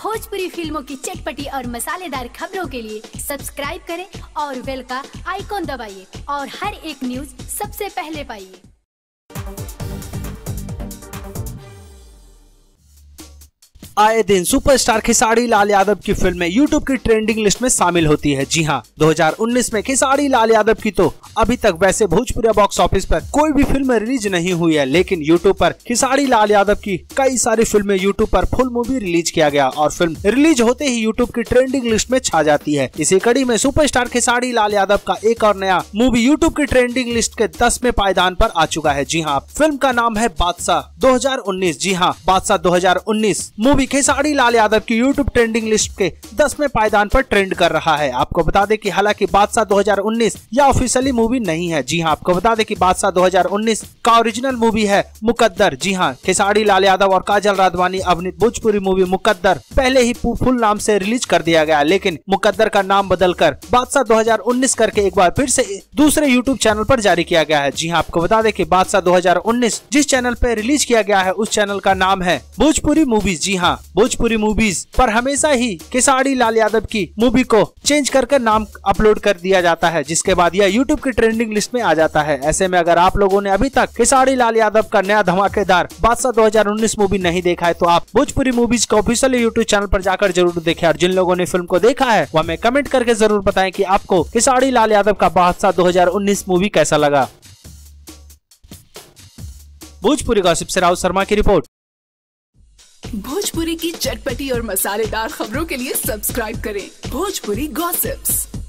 भोजपुरी फिल्मों की चटपटी और मसालेदार खबरों के लिए सब्सक्राइब करें और बेल का आइकॉन दबाइए और हर एक न्यूज सबसे पहले पाइए। आए दिन सुपरस्टार खेसारी लाल यादव की फिल्में यूट्यूब की ट्रेंडिंग लिस्ट में शामिल होती है। जी हाँ, 2019 में खेसारी लाल यादव की तो अभी तक वैसे भोजपुरी बॉक्स ऑफिस पर कोई भी फिल्म रिलीज नहीं हुई है, लेकिन यूट्यूब पर खेसारी लाल यादव की कई सारी फिल्में यूट्यूब पर फुल मूवी रिलीज किया गया और फिल्म रिलीज होते ही यूट्यूब की ट्रेंडिंग लिस्ट में छा जाती है। इसी कड़ी में सुपरस्टार खेसारी लाल यादव का एक और नया मूवी यूट्यूब की ट्रेंडिंग लिस्ट के 10वें पायदान पर आ चुका है। जी हाँ, फिल्म का नाम है बादशाह 2019। जी हाँ, बादशाह 2019 मूवी खेसारी लाल यादव की यूट्यूब ट्रेंडिंग लिस्ट के 10वें पायदान पर ट्रेंड कर रहा है। आपको बता दें कि हालांकि बादशाह 2019 यह ऑफिशियली मूवी नहीं है। जी हाँ, आपको बता दें कि बादशाह 2019 का ओरिजिनल मूवी है मुकद्दर। जी हाँ, खेसारी लाल यादव और काजल राघवानी अभिनीत भोजपुरी मूवी मुकद्दर पहले ही फुल नाम से रिलीज कर दिया गया, लेकिन मुकद्दर का नाम बदलकर बादशाह 2019 करके एक बार फिर से दूसरे यूट्यूब चैनल पर जारी किया गया है। जी हाँ, आपको बता दें कि बादशाह 2019 जिस चैनल पर रिलीज किया गया है उस चैनल का नाम है भोजपुरी मूवीज। जी हाँ, भोजपुरी मूवीज पर हमेशा ही खेसारी लाल यादव की मूवी को चेंज करके नाम अपलोड कर दिया जाता है, जिसके बाद यह यूट्यूब की ट्रेंडिंग लिस्ट में आ जाता है। ऐसे में अगर आप लोगों ने अभी तक खेसारी लाल यादव का नया धमाकेदार बादशाह 2019 मूवी नहीं देखा है तो आप भोजपुरी मूवीज का ऑफिशियल यूट्यूब चैनल पर जाकर जरूर देखें। और जिन लोगों ने फिल्म को देखा है वो हमें कमेंट करके जरूर बताएं कि आपको खेसारी लाल यादव का बादशाह 2019 मूवी कैसा लगा। भोजपुरी गॉसिप से राहुल शर्मा की रिपोर्ट। भोजपुरी की चटपटी और मसालेदार खबरों के लिए सब्सक्राइब करें भोजपुरी गॉसिप्स।